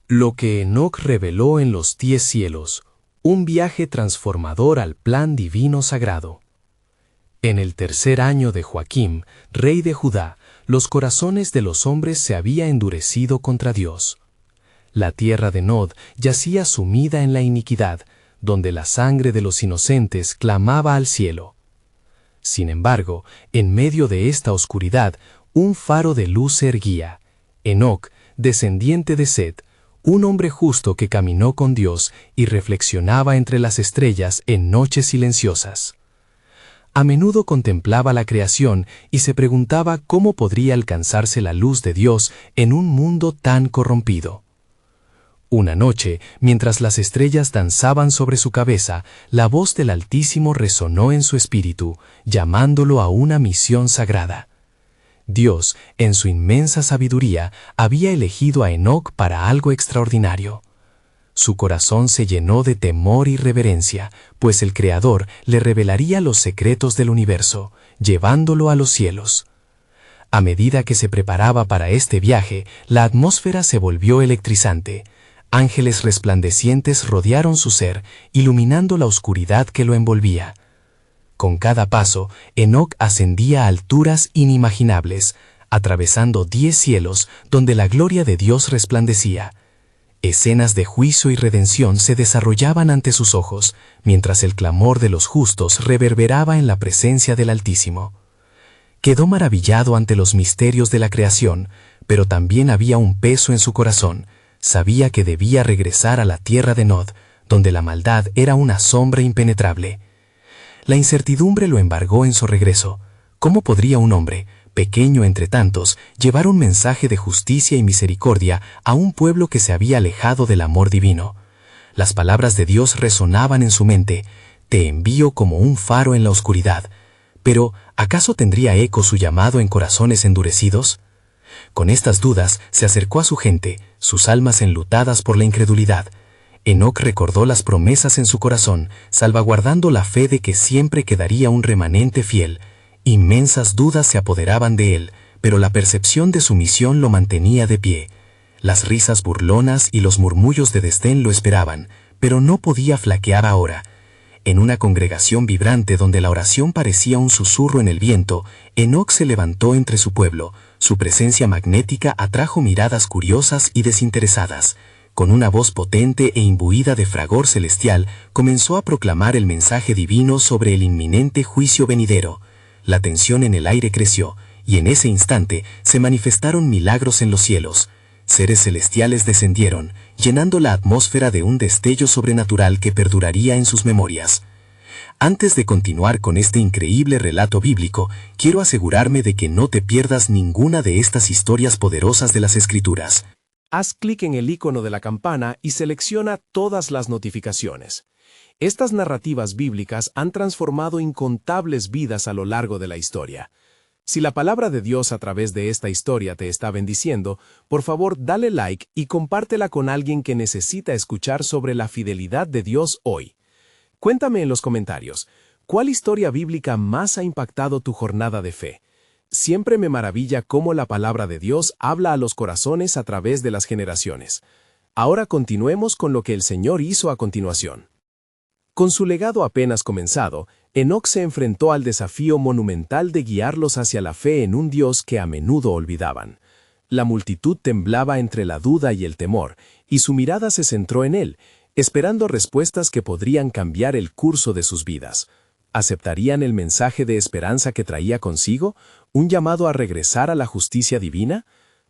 Lo que Enoc reveló en los 10 cielos, un viaje transformador al plan divino sagrado. En el tercer año de Joaquim, rey de Judá, los corazones de los hombres se había endurecido contra Dios. La tierra de Nod yacía sumida en la iniquidad, donde la sangre de los inocentes clamaba al cielo. Sin embargo, en medio de esta oscuridad, un faro de luz se erguía. Enoc, descendiente de Set, un hombre justo que caminó con Dios y reflexionaba entre las estrellas en noches silenciosas. A menudo contemplaba la creación y se preguntaba cómo podría alcanzarse la luz de Dios en un mundo tan corrompido. Una noche, mientras las estrellas danzaban sobre su cabeza, la voz del Altísimo resonó en su espíritu, llamándolo a una misión sagrada. Dios, en su inmensa sabiduría, había elegido a Enoc para algo extraordinario. Su corazón se llenó de temor y reverencia, pues el Creador le revelaría los secretos del universo, llevándolo a los cielos. A medida que se preparaba para este viaje, la atmósfera se volvió electrizante. Ángeles resplandecientes rodearon su ser, iluminando la oscuridad que lo envolvía. Con cada paso, Enoc ascendía a alturas inimaginables, atravesando 10 cielos donde la gloria de Dios resplandecía. Escenas de juicio y redención se desarrollaban ante sus ojos, mientras el clamor de los justos reverberaba en la presencia del Altísimo. Quedó maravillado ante los misterios de la creación, pero también había un peso en su corazón. Sabía que debía regresar a la tierra de Nod, donde la maldad era una sombra impenetrable. La incertidumbre lo embargó en su regreso. ¿Cómo podría un hombre, pequeño entre tantos, llevar un mensaje de justicia y misericordia a un pueblo que se había alejado del amor divino? Las palabras de Dios resonaban en su mente: «Te envío como un faro en la oscuridad». Pero, ¿acaso tendría eco su llamado en corazones endurecidos? Con estas dudas se acercó a su gente, sus almas enlutadas por la incredulidad. Enoc recordó las promesas en su corazón, salvaguardando la fe de que siempre quedaría un remanente fiel. Inmensas dudas se apoderaban de él, pero la percepción de su misión lo mantenía de pie. Las risas burlonas y los murmullos de desdén lo esperaban, pero no podía flaquear ahora. En una congregación vibrante donde la oración parecía un susurro en el viento, Enoc se levantó entre su pueblo. Su presencia magnética atrajo miradas curiosas y desinteresadas. Con una voz potente e imbuida de fragor celestial, comenzó a proclamar el mensaje divino sobre el inminente juicio venidero. La tensión en el aire creció, y en ese instante se manifestaron milagros en los cielos. Seres celestiales descendieron, llenando la atmósfera de un destello sobrenatural que perduraría en sus memorias. Antes de continuar con este increíble relato bíblico, quiero asegurarme de que no te pierdas ninguna de estas historias poderosas de las Escrituras. Haz clic en el icono de la campana y selecciona todas las notificaciones. Estas narrativas bíblicas han transformado incontables vidas a lo largo de la historia. Si la palabra de Dios a través de esta historia te está bendiciendo, por favor dale like y compártela con alguien que necesita escuchar sobre la fidelidad de Dios hoy. Cuéntame en los comentarios, ¿cuál historia bíblica más ha impactado tu jornada de fe? Siempre me maravilla cómo la palabra de Dios habla a los corazones a través de las generaciones. Ahora continuemos con lo que el Señor hizo a continuación. Con su legado apenas comenzado, Enoc se enfrentó al desafío monumental de guiarlos hacia la fe en un Dios que a menudo olvidaban. La multitud temblaba entre la duda y el temor, y su mirada se centró en él, esperando respuestas que podrían cambiar el curso de sus vidas. ¿Aceptarían el mensaje de esperanza que traía consigo? ¿Un llamado a regresar a la justicia divina?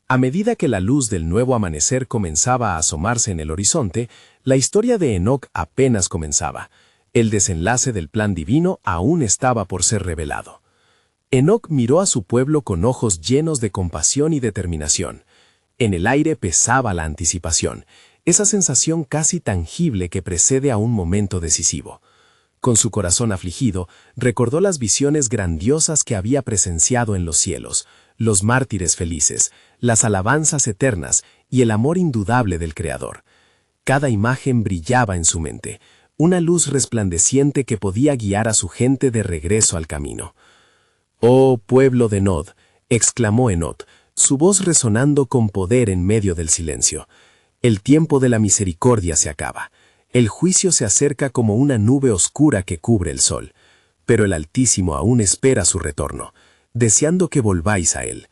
A medida que la luz del nuevo amanecer comenzaba a asomarse en el horizonte, la historia de Enoc apenas comenzaba. El desenlace del plan divino aún estaba por ser revelado. Enoc miró a su pueblo con ojos llenos de compasión y determinación. En el aire pesaba la anticipación, esa sensación casi tangible que precede a un momento decisivo. Con su corazón afligido, recordó las visiones grandiosas que había presenciado en los cielos, los mártires felices, las alabanzas eternas y el amor indudable del Creador. Cada imagen brillaba en su mente, una luz resplandeciente que podía guiar a su gente de regreso al camino. «Oh pueblo de Nod», exclamó Enoc, su voz resonando con poder en medio del silencio. El tiempo de la misericordia se acaba. El juicio se acerca como una nube oscura que cubre el sol. Pero el Altísimo aún espera su retorno, deseando que volváis a Él.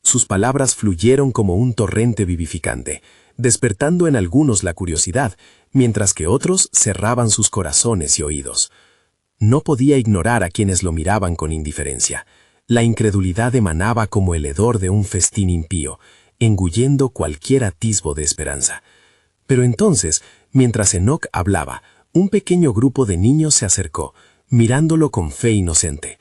Sus palabras fluyeron como un torrente vivificante, despertando en algunos la curiosidad, mientras que otros cerraban sus corazones y oídos. No podía ignorar a quienes lo miraban con indiferencia. La incredulidad emanaba como el hedor de un festín impío, engullendo cualquier atisbo de esperanza. Pero entonces, mientras Enoc hablaba, un pequeño grupo de niños se acercó, mirándolo con fe inocente.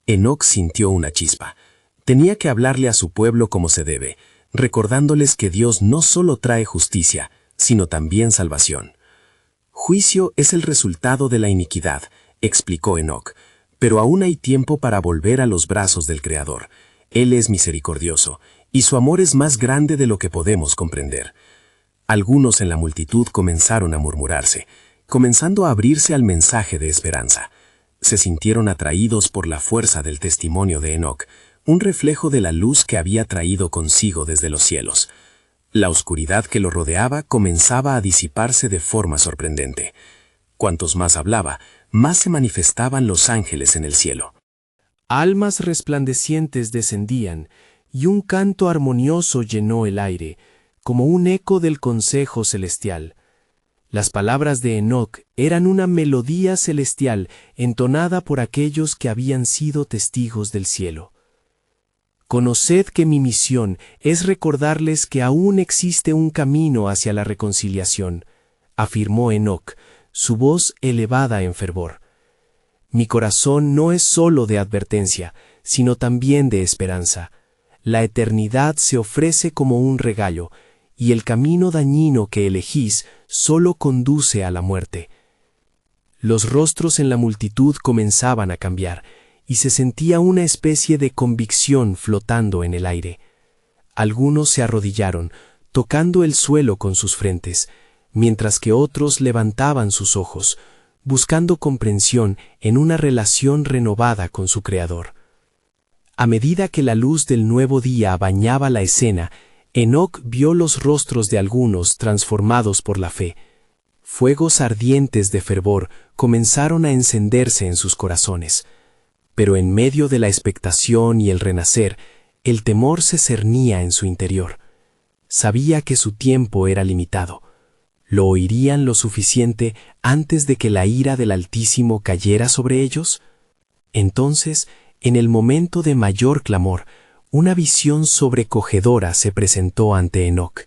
Enoc sintió una chispa. Tenía que hablarle a su pueblo como se debe, recordándoles que Dios no solo trae justicia, sino también salvación. Juicio es el resultado de la iniquidad, explicó Enoc, pero aún hay tiempo para volver a los brazos del Creador. Él es misericordioso, y su amor es más grande de lo que podemos comprender. Algunos en la multitud comenzaron a murmurarse, comenzando a abrirse al mensaje de esperanza. Se sintieron atraídos por la fuerza del testimonio de Enoc, un reflejo de la luz que había traído consigo desde los cielos. La oscuridad que lo rodeaba comenzaba a disiparse de forma sorprendente. Cuantos más hablaba, más se manifestaban los ángeles en el cielo. Almas resplandecientes descendían, y un canto armonioso llenó el aire, como un eco del consejo celestial. Las palabras de Enoc eran una melodía celestial entonada por aquellos que habían sido testigos del cielo. Conoced que mi misión es recordarles que aún existe un camino hacia la reconciliación, afirmó Enoc, su voz elevada en fervor. Mi corazón no es solo de advertencia, sino también de esperanza. La eternidad se ofrece como un regalo, y el camino dañino que elegís solo conduce a la muerte. Los rostros en la multitud comenzaban a cambiar, y se sentía una especie de convicción flotando en el aire. Algunos se arrodillaron, tocando el suelo con sus frentes, mientras que otros levantaban sus ojos, buscando comprensión en una relación renovada con su Creador. A medida que la luz del nuevo día bañaba la escena, Enoc vio los rostros de algunos transformados por la fe. Fuegos ardientes de fervor comenzaron a encenderse en sus corazones. Pero en medio de la expectación y el renacer, el temor se cernía en su interior. Sabía que su tiempo era limitado. ¿Lo oirían lo suficiente antes de que la ira del Altísimo cayera sobre ellos? Entonces, en el momento de mayor clamor, una visión sobrecogedora se presentó ante Enoc.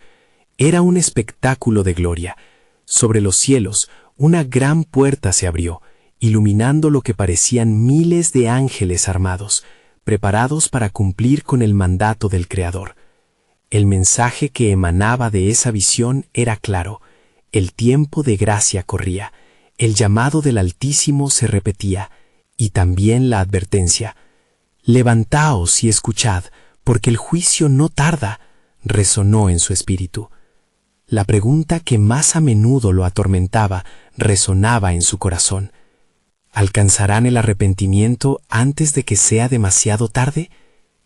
Era un espectáculo de gloria. Sobre los cielos, una gran puerta se abrió, iluminando lo que parecían miles de ángeles armados, preparados para cumplir con el mandato del Creador. El mensaje que emanaba de esa visión era claro. El tiempo de gracia corría, el llamado del Altísimo se repetía, y también la advertencia: «Levantaos y escuchad, porque el juicio no tarda», resonó en su espíritu. La pregunta que más a menudo lo atormentaba resonaba en su corazón. ¿Alcanzarán el arrepentimiento antes de que sea demasiado tarde?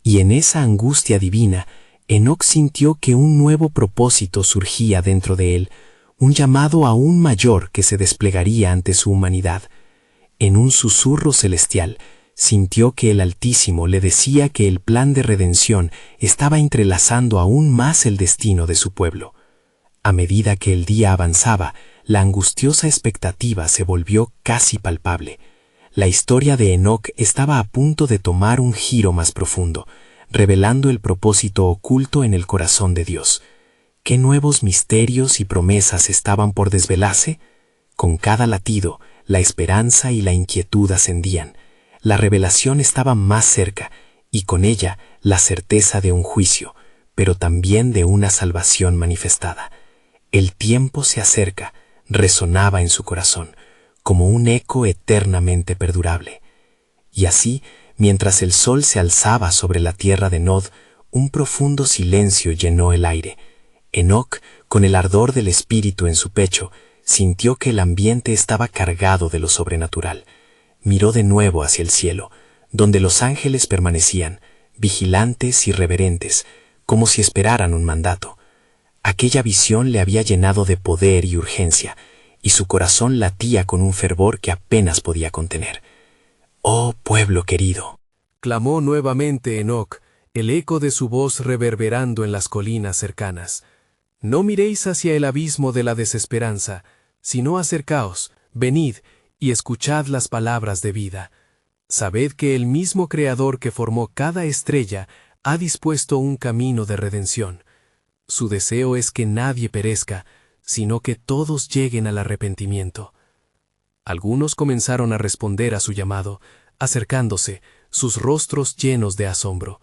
Y en esa angustia divina, Enoc sintió que un nuevo propósito surgía dentro de él, un llamado aún mayor que se desplegaría ante su humanidad. En un susurro celestial, sintió que el Altísimo le decía que el plan de redención estaba entrelazando aún más el destino de su pueblo. A medida que el día avanzaba, la angustiosa expectativa se volvió casi palpable. La historia de Enoc estaba a punto de tomar un giro más profundo, revelando el propósito oculto en el corazón de Dios. ¿Qué nuevos misterios y promesas estaban por desvelarse? Con cada latido, la esperanza y la inquietud ascendían. La revelación estaba más cerca, y con ella la certeza de un juicio, pero también de una salvación manifestada. El tiempo se acerca, resonaba en su corazón, como un eco eternamente perdurable. Y así, mientras el sol se alzaba sobre la tierra de Nod, un profundo silencio llenó el aire. Enoc, con el ardor del espíritu en su pecho, sintió que el ambiente estaba cargado de lo sobrenatural. Miró de nuevo hacia el cielo, donde los ángeles permanecían, vigilantes y reverentes, como si esperaran un mandato. Aquella visión le había llenado de poder y urgencia, y su corazón latía con un fervor que apenas podía contener. «Oh, pueblo querido», clamó nuevamente Enoc, el eco de su voz reverberando en las colinas cercanas. «No miréis hacia el abismo de la desesperanza, sino acercaos, venid y escuchad las palabras de vida. Sabed que el mismo Creador que formó cada estrella ha dispuesto un camino de redención. Su deseo es que nadie perezca, sino que todos lleguen al arrepentimiento». Algunos comenzaron a responder a su llamado, acercándose, sus rostros llenos de asombro.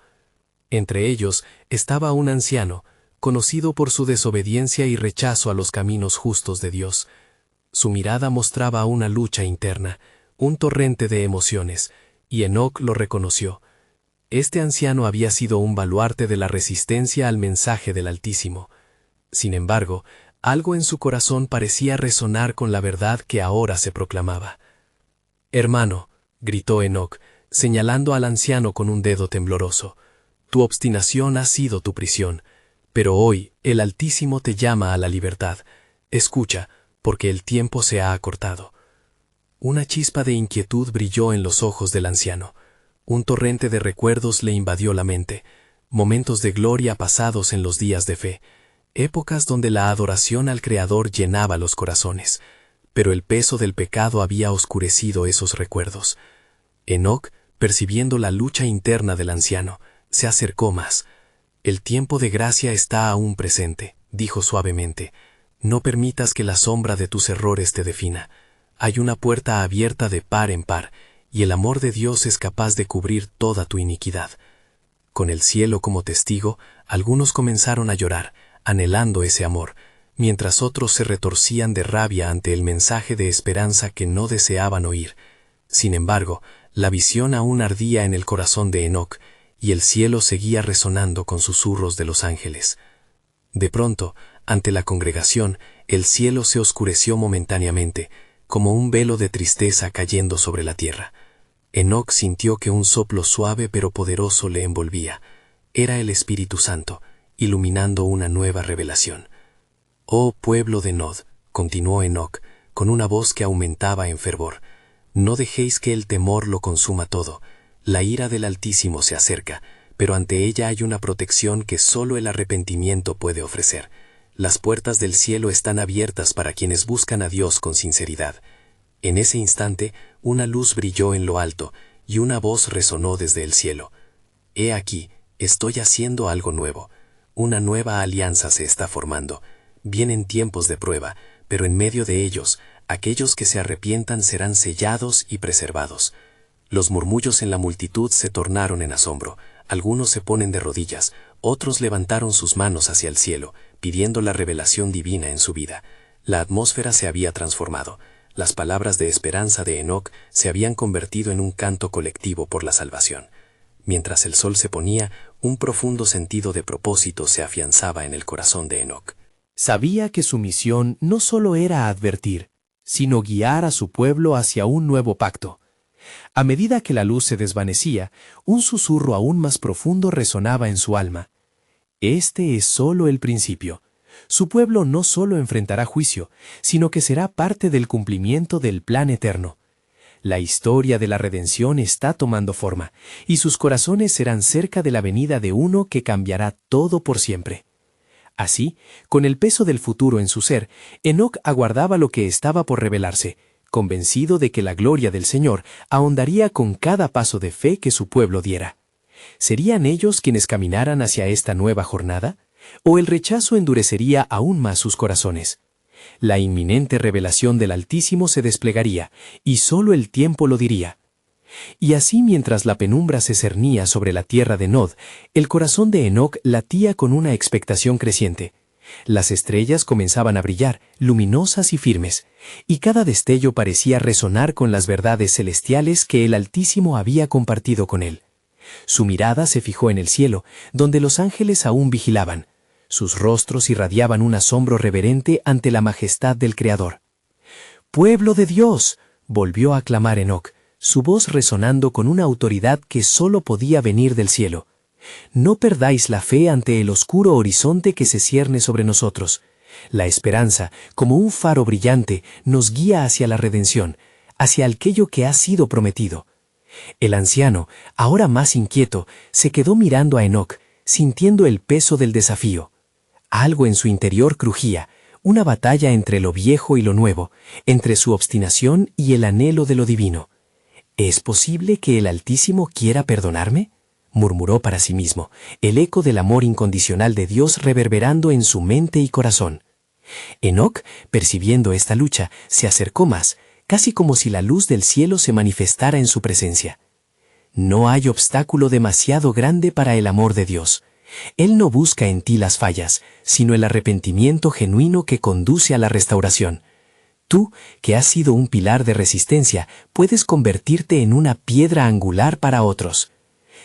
Entre ellos estaba un anciano, conocido por su desobediencia y rechazo a los caminos justos de Dios. Su mirada mostraba una lucha interna, un torrente de emociones, y Enoc lo reconoció. Este anciano había sido un baluarte de la resistencia al mensaje del Altísimo. Sin embargo, algo en su corazón parecía resonar con la verdad que ahora se proclamaba. «Hermano», gritó Enoc, señalando al anciano con un dedo tembloroso, «tu obstinación ha sido tu prisión, pero hoy el Altísimo te llama a la libertad. Escucha, porque el tiempo se ha acortado». Una chispa de inquietud brilló en los ojos del anciano. Un torrente de recuerdos le invadió la mente, momentos de gloria pasados en los días de fe, épocas donde la adoración al Creador llenaba los corazones, pero el peso del pecado había oscurecido esos recuerdos. Enoc, percibiendo la lucha interna del anciano, se acercó más. «El tiempo de gracia está aún presente», dijo suavemente. «No permitas que la sombra de tus errores te defina. Hay una puerta abierta de par en par, y el amor de Dios es capaz de cubrir toda tu iniquidad». Con el cielo como testigo, algunos comenzaron a llorar, anhelando ese amor, mientras otros se retorcían de rabia ante el mensaje de esperanza que no deseaban oír. Sin embargo, la visión aún ardía en el corazón de Enoc, y el cielo seguía resonando con susurros de los ángeles. De pronto, ante la congregación, el cielo se oscureció momentáneamente, como un velo de tristeza cayendo sobre la tierra. Enoc sintió que un soplo suave pero poderoso le envolvía. Era el Espíritu Santo, iluminando una nueva revelación. «Oh pueblo de Nod», continuó Enoc, con una voz que aumentaba en fervor, «no dejéis que el temor lo consuma todo. La ira del Altísimo se acerca, pero ante ella hay una protección que solo el arrepentimiento puede ofrecer. Las puertas del cielo están abiertas para quienes buscan a Dios con sinceridad». En ese instante, una luz brilló en lo alto, y una voz resonó desde el cielo. «He aquí, estoy haciendo algo nuevo. Una nueva alianza se está formando. Vienen tiempos de prueba, pero en medio de ellos, aquellos que se arrepientan serán sellados y preservados». Los murmullos en la multitud se tornaron en asombro. Algunos se ponen de rodillas, otros levantaron sus manos hacia el cielo, pidiendo la revelación divina en su vida. La atmósfera se había transformado. Las palabras de esperanza de Enoc se habían convertido en un canto colectivo por la salvación. Mientras el sol se ponía, un profundo sentido de propósito se afianzaba en el corazón de Enoc. Sabía que su misión no solo era advertir, sino guiar a su pueblo hacia un nuevo pacto. A medida que la luz se desvanecía, un susurro aún más profundo resonaba en su alma. Este es solo el principio. Su pueblo no solo enfrentará juicio, sino que será parte del cumplimiento del plan eterno. La historia de la redención está tomando forma, y sus corazones serán cerca de la venida de uno que cambiará todo por siempre. Así, con el peso del futuro en su ser, Enoc aguardaba lo que estaba por revelarse, convencido de que la gloria del Señor ahondaría con cada paso de fe que su pueblo diera. ¿Serían ellos quienes caminaran hacia esta nueva jornada? ¿O el rechazo endurecería aún más sus corazones? La inminente revelación del Altísimo se desplegaría, y solo el tiempo lo diría. Y así, mientras la penumbra se cernía sobre la tierra de Nod, el corazón de Enoc latía con una expectación creciente. Las estrellas comenzaban a brillar, luminosas y firmes, y cada destello parecía resonar con las verdades celestiales que el Altísimo había compartido con él. Su mirada se fijó en el cielo, donde los ángeles aún vigilaban. Sus rostros irradiaban un asombro reverente ante la majestad del Creador. «¡Pueblo de Dios!», volvió a clamar Enoc, su voz resonando con una autoridad que solo podía venir del cielo. No perdáis la fe ante el oscuro horizonte que se cierne sobre nosotros. La esperanza, como un faro brillante, nos guía hacia la redención, hacia aquello que ha sido prometido. El anciano, ahora más inquieto, se quedó mirando a Enoc, sintiendo el peso del desafío. Algo en su interior crujía, una batalla entre lo viejo y lo nuevo, entre su obstinación y el anhelo de lo divino. ¿Es posible que el Altísimo quiera perdonarme?, murmuró para sí mismo, el eco del amor incondicional de Dios reverberando en su mente y corazón. Enoc, percibiendo esta lucha, se acercó más, casi como si la luz del cielo se manifestara en su presencia. No hay obstáculo demasiado grande para el amor de Dios. Él no busca en ti las fallas, sino el arrepentimiento genuino que conduce a la restauración. Tú, que has sido un pilar de resistencia, puedes convertirte en una piedra angular para otros.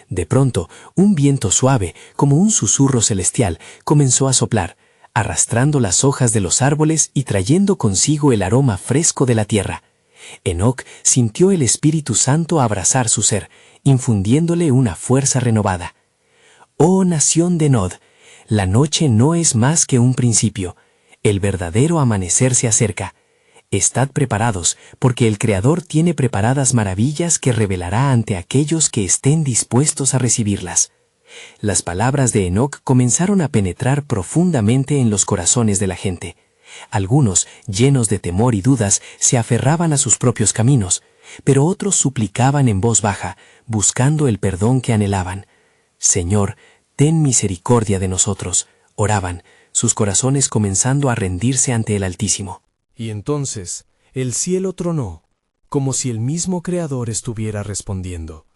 De pronto, un viento suave, como un susurro celestial, comenzó a soplar, arrastrando las hojas de los árboles y trayendo consigo el aroma fresco de la tierra. Enoc sintió el Espíritu Santo abrazar su ser, infundiéndole una fuerza renovada. ¡Oh nación de Nod! La noche no es más que un principio. El verdadero amanecer se acerca. Estad preparados, porque el Creador tiene preparadas maravillas que revelará ante aquellos que estén dispuestos a recibirlas. Las palabras de Enoc comenzaron a penetrar profundamente en los corazones de la gente. Algunos, llenos de temor y dudas, se aferraban a sus propios caminos, pero otros suplicaban en voz baja, buscando el perdón que anhelaban. Señor, ten misericordia de nosotros, oraban, sus corazones comenzando a rendirse ante el Altísimo. Y entonces el cielo tronó, como si el mismo Creador estuviera respondiendo.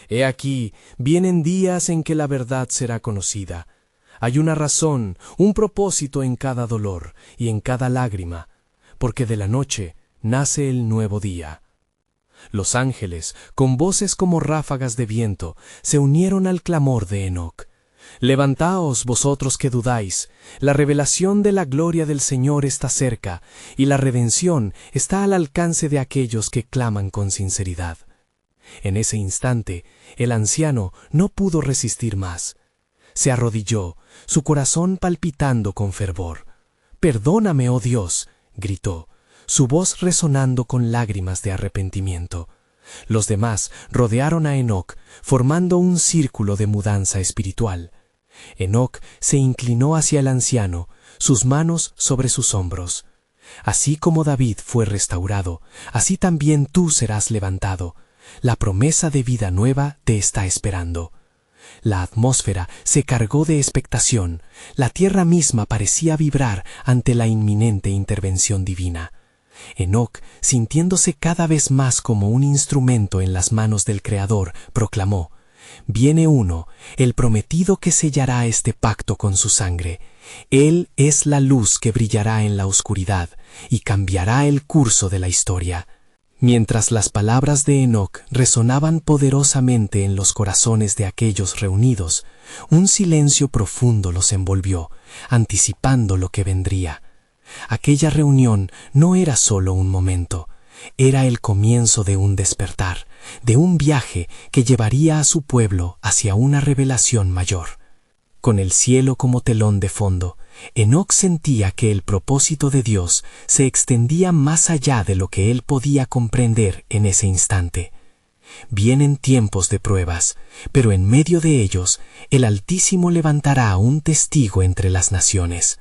He aquí, vienen días en que la verdad será conocida. Hay una razón, un propósito en cada dolor y en cada lágrima, porque de la noche nace el nuevo día. Los ángeles, con voces como ráfagas de viento, se unieron al clamor de Enoc. Levantaos vosotros que dudáis, la revelación de la gloria del Señor está cerca, y la redención está al alcance de aquellos que claman con sinceridad. En ese instante, el anciano no pudo resistir más. Se arrodilló, su corazón palpitando con fervor. «Perdóname, oh Dios», gritó, su voz resonando con lágrimas de arrepentimiento. Los demás rodearon a Enoc, formando un círculo de mudanza espiritual. Enoc se inclinó hacia el anciano, sus manos sobre sus hombros. Así como David fue restaurado, así también tú serás levantado. La promesa de vida nueva te está esperando. La atmósfera se cargó de expectación, la tierra misma parecía vibrar ante la inminente intervención divina. Enoc, sintiéndose cada vez más como un instrumento en las manos del Creador, proclamó: «Viene uno, el prometido que sellará este pacto con su sangre. Él es la luz que brillará en la oscuridad y cambiará el curso de la historia». Mientras las palabras de Enoc resonaban poderosamente en los corazones de aquellos reunidos, un silencio profundo los envolvió, anticipando lo que vendría. Aquella reunión no era solo un momento, era el comienzo de un despertar, de un viaje que llevaría a su pueblo hacia una revelación mayor. Con el cielo como telón de fondo, Enoc sentía que el propósito de Dios se extendía más allá de lo que él podía comprender en ese instante. Vienen tiempos de pruebas, pero en medio de ellos, el Altísimo levantará un testigo entre las naciones.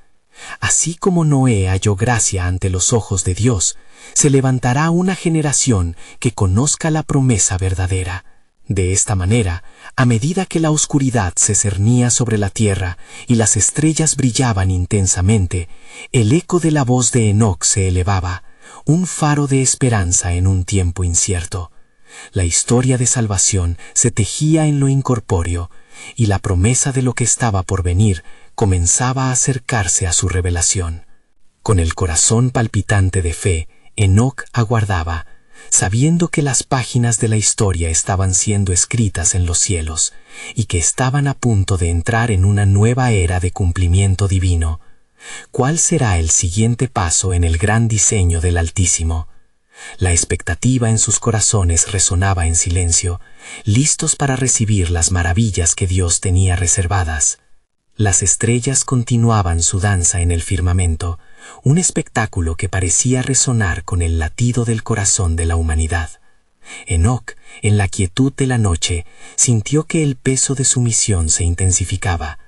Así como Noé halló gracia ante los ojos de Dios, se levantará una generación que conozca la promesa verdadera. De esta manera, a medida que la oscuridad se cernía sobre la tierra y las estrellas brillaban intensamente, el eco de la voz de Enoc se elevaba, un faro de esperanza en un tiempo incierto. La historia de salvación se tejía en lo incorpóreo, y la promesa de lo que estaba por venir comenzaba a acercarse a su revelación. Con el corazón palpitante de fe, Enoc aguardaba, sabiendo que las páginas de la historia estaban siendo escritas en los cielos y que estaban a punto de entrar en una nueva era de cumplimiento divino. ¿Cuál será el siguiente paso en el gran diseño del Altísimo? La expectativa en sus corazones resonaba en silencio, listos para recibir las maravillas que Dios tenía reservadas. Las estrellas continuaban su danza en el firmamento, un espectáculo que parecía resonar con el latido del corazón de la humanidad. Enoc, en la quietud de la noche, sintió que el peso de su misión se intensificaba.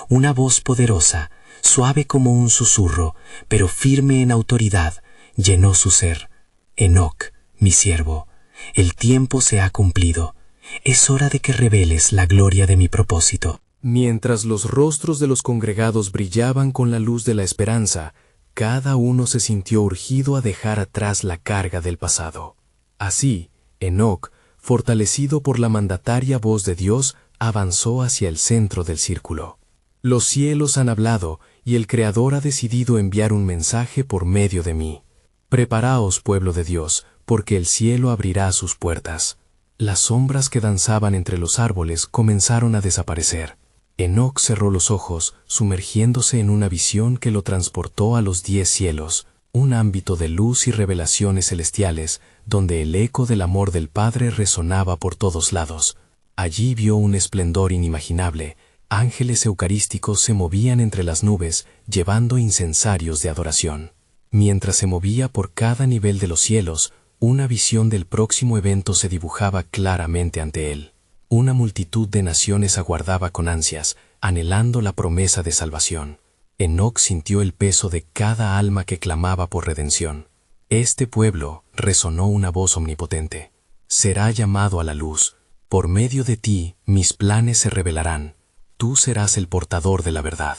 Una voz poderosa, suave como un susurro, pero firme en autoridad, llenó su ser. Enoc, mi siervo, el tiempo se ha cumplido. Es hora de que reveles la gloria de mi propósito. Mientras los rostros de los congregados brillaban con la luz de la esperanza, cada uno se sintió urgido a dejar atrás la carga del pasado. Así, Enoc, fortalecido por la mandataria voz de Dios, avanzó hacia el centro del círculo. Los cielos han hablado y el Creador ha decidido enviar un mensaje por medio de mí. Preparaos, pueblo de Dios, porque el cielo abrirá sus puertas. Las sombras que danzaban entre los árboles comenzaron a desaparecer. Enoc cerró los ojos, sumergiéndose en una visión que lo transportó a los 10 cielos, un ámbito de luz y revelaciones celestiales, donde el eco del amor del Padre resonaba por todos lados. Allí vio un esplendor inimaginable. Ángeles eucarísticos se movían entre las nubes, llevando incensarios de adoración. Mientras se movía por cada nivel de los cielos, una visión del próximo evento se dibujaba claramente ante él. Una multitud de naciones aguardaba con ansias, anhelando la promesa de salvación. Enoc sintió el peso de cada alma que clamaba por redención. Este pueblo, resonó una voz omnipotente, será llamado a la luz. Por medio de ti, mis planes se revelarán. Tú serás el portador de la verdad.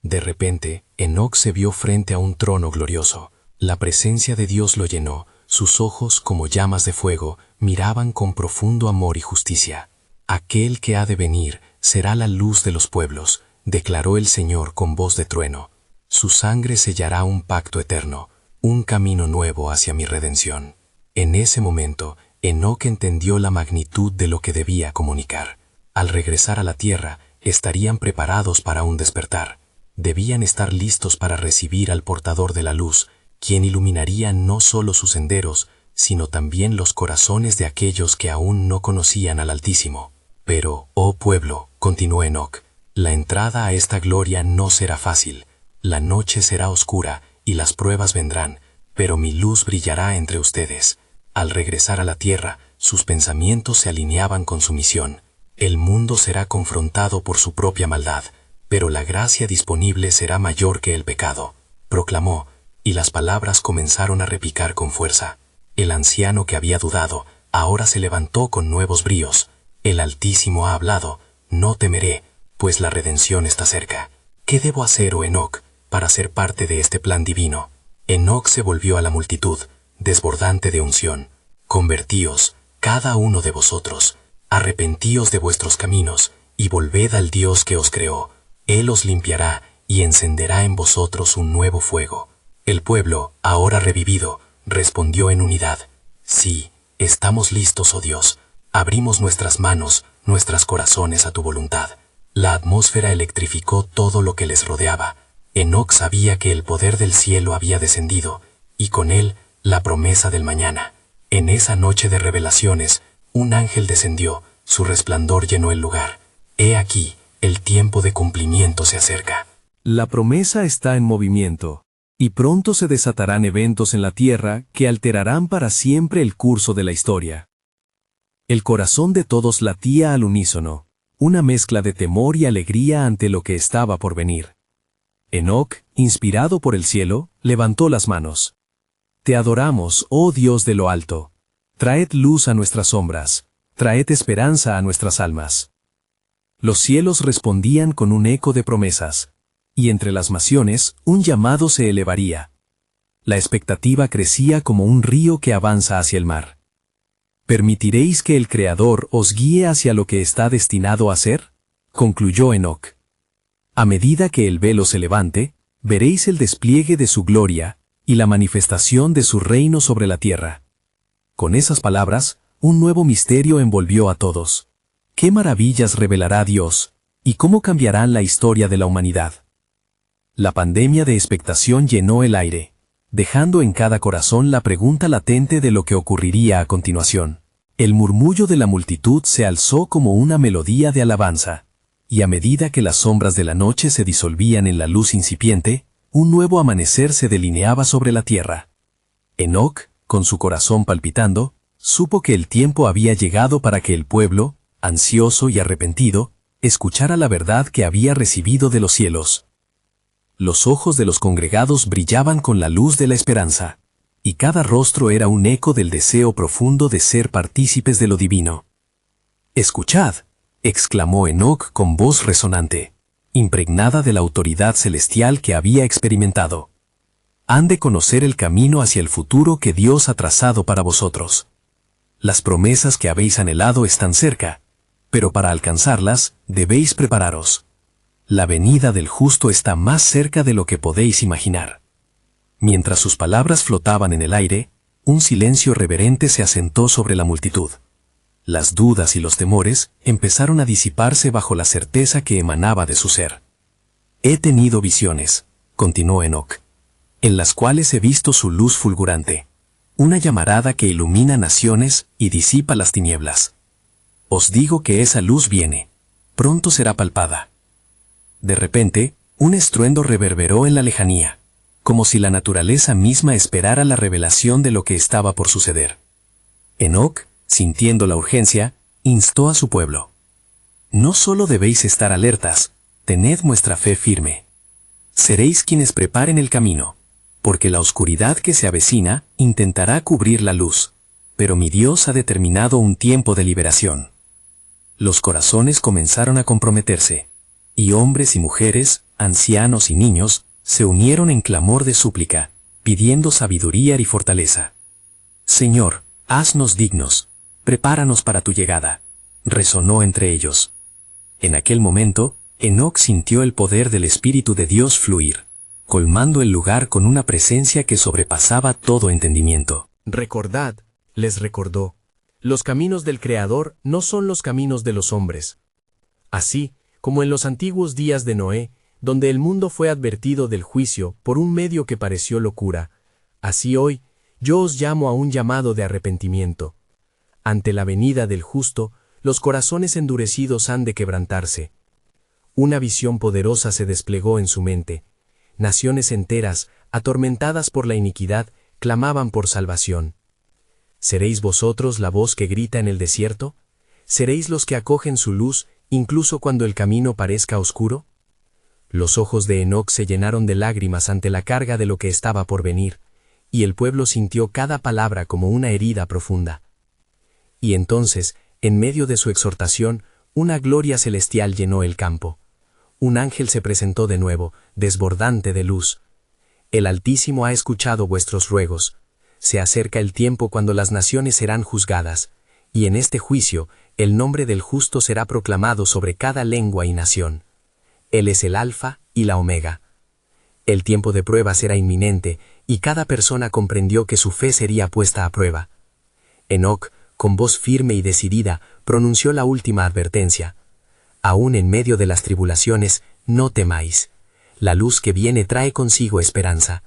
De repente, Enoc se vio frente a un trono glorioso. La presencia de Dios lo llenó. Sus ojos, como llamas de fuego, miraban con profundo amor y justicia. Aquel que ha de venir será la luz de los pueblos, declaró el Señor con voz de trueno. Su sangre sellará un pacto eterno, un camino nuevo hacia mi redención. En ese momento, Enoc entendió la magnitud de lo que debía comunicar. Al regresar a la tierra, estarían preparados para un despertar. Debían estar listos para recibir al portador de la luz, quien iluminaría no solo sus senderos, sino también los corazones de aquellos que aún no conocían al Altísimo. Pero, oh pueblo, continuó Enoc, la entrada a esta gloria no será fácil. La noche será oscura y las pruebas vendrán, pero mi luz brillará entre ustedes. Al regresar a la tierra, sus pensamientos se alineaban con su misión. El mundo será confrontado por su propia maldad, pero la gracia disponible será mayor que el pecado, proclamó, y las palabras comenzaron a repicar con fuerza. El anciano que había dudado, ahora se levantó con nuevos bríos. El Altísimo ha hablado, no temeré, pues la redención está cerca. ¿Qué debo hacer, oh Enoc, para ser parte de este plan divino? Enoc se volvió a la multitud, desbordante de unción. Convertíos, cada uno de vosotros, arrepentíos de vuestros caminos, y volved al Dios que os creó. Él os limpiará y encenderá en vosotros un nuevo fuego. El pueblo, ahora revivido, respondió en unidad. Sí, estamos listos, oh Dios. Abrimos nuestras manos, nuestros corazones a tu voluntad. La atmósfera electrificó todo lo que les rodeaba. Enoc sabía que el poder del cielo había descendido, y con él, la promesa del mañana. En esa noche de revelaciones, un ángel descendió, su resplandor llenó el lugar. He aquí, el tiempo de cumplimiento se acerca. La promesa está en movimiento, y pronto se desatarán eventos en la tierra que alterarán para siempre el curso de la historia. El corazón de todos latía al unísono, una mezcla de temor y alegría ante lo que estaba por venir. Enoc, inspirado por el cielo, levantó las manos. Te adoramos, oh Dios de lo alto. Traed luz a nuestras sombras, traed esperanza a nuestras almas. Los cielos respondían con un eco de promesas, y entre las naciones un llamado se elevaría. La expectativa crecía como un río que avanza hacia el mar. ¿Permitiréis que el Creador os guíe hacia lo que está destinado a ser? Concluyó Enoc. A medida que el velo se levante, veréis el despliegue de su gloria y la manifestación de su reino sobre la tierra. Con esas palabras, un nuevo misterio envolvió a todos. ¿Qué maravillas revelará Dios? ¿Y cómo cambiarán la historia de la humanidad? La pandemia de expectación llenó el aire. dejando en cada corazón la pregunta latente de lo que ocurriría a continuación. El murmullo de la multitud se alzó como una melodía de alabanza, y a medida que las sombras de la noche se disolvían en la luz incipiente, un nuevo amanecer se delineaba sobre la tierra. Enoc, con su corazón palpitando, supo que el tiempo había llegado para que el pueblo, ansioso y arrepentido, escuchara la verdad que había recibido de los cielos. Los ojos de los congregados brillaban con la luz de la esperanza, y cada rostro era un eco del deseo profundo de ser partícipes de lo divino. «Escuchad», exclamó Enoc con voz resonante, impregnada de la autoridad celestial que había experimentado. «Han de conocer el camino hacia el futuro que Dios ha trazado para vosotros. Las promesas que habéis anhelado están cerca, pero para alcanzarlas debéis prepararos. La venida del justo está más cerca de lo que podéis imaginar». Mientras sus palabras flotaban en el aire, un silencio reverente se asentó sobre la multitud. Las dudas y los temores empezaron a disiparse bajo la certeza que emanaba de su ser. «He tenido visiones», continuó Enoc, «en las cuales he visto su luz fulgurante, una llamarada que ilumina naciones y disipa las tinieblas. Os digo que esa luz viene, pronto será palpada». De repente, un estruendo reverberó en la lejanía, como si la naturaleza misma esperara la revelación de lo que estaba por suceder. Enoc, sintiendo la urgencia, instó a su pueblo. «No solo debéis estar alertas, tened vuestra fe firme. Seréis quienes preparen el camino, porque la oscuridad que se avecina intentará cubrir la luz, pero mi Dios ha determinado un tiempo de liberación». Los corazones comenzaron a comprometerse, y hombres y mujeres, ancianos y niños, se unieron en clamor de súplica, pidiendo sabiduría y fortaleza. «Señor, haznos dignos, prepáranos para tu llegada», resonó entre ellos. En aquel momento, Enoc sintió el poder del Espíritu de Dios fluir, colmando el lugar con una presencia que sobrepasaba todo entendimiento. «Recordad», les recordó, «los caminos del Creador no son los caminos de los hombres. Así, como en los antiguos días de Noé, donde el mundo fue advertido del juicio por un medio que pareció locura, así hoy yo os llamo a un llamado de arrepentimiento. Ante la venida del justo, los corazones endurecidos han de quebrantarse». Una visión poderosa se desplegó en su mente. Naciones enteras, atormentadas por la iniquidad, clamaban por salvación. ¿Seréis vosotros la voz que grita en el desierto? ¿Seréis los que acogen su luz, incluso cuando el camino parezca oscuro? Los ojos de Enoc se llenaron de lágrimas ante la carga de lo que estaba por venir, y el pueblo sintió cada palabra como una herida profunda. Y entonces, en medio de su exhortación, una gloria celestial llenó el campo. Un ángel se presentó de nuevo, desbordante de luz. «El Altísimo ha escuchado vuestros ruegos. Se acerca el tiempo cuando las naciones serán juzgadas, y en este juicio el nombre del justo será proclamado sobre cada lengua y nación. Él es el Alfa y la Omega». El tiempo de prueba será inminente, y cada persona comprendió que su fe sería puesta a prueba. Enoc, con voz firme y decidida, pronunció la última advertencia. «Aún en medio de las tribulaciones, no temáis. La luz que viene trae consigo esperanza.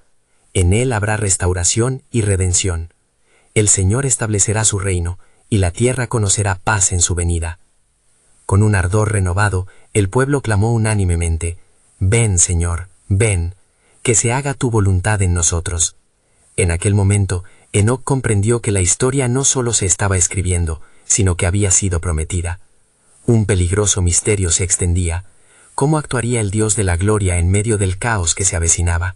En él habrá restauración y redención. El Señor establecerá su reino, y la tierra conocerá paz en su venida». Con un ardor renovado, el pueblo clamó unánimemente: «Ven, Señor, ven, que se haga tu voluntad en nosotros». En aquel momento, Enoc comprendió que la historia no solo se estaba escribiendo, sino que había sido prometida. Un peligroso misterio se extendía. ¿Cómo actuaría el Dios de la gloria en medio del caos que se avecinaba?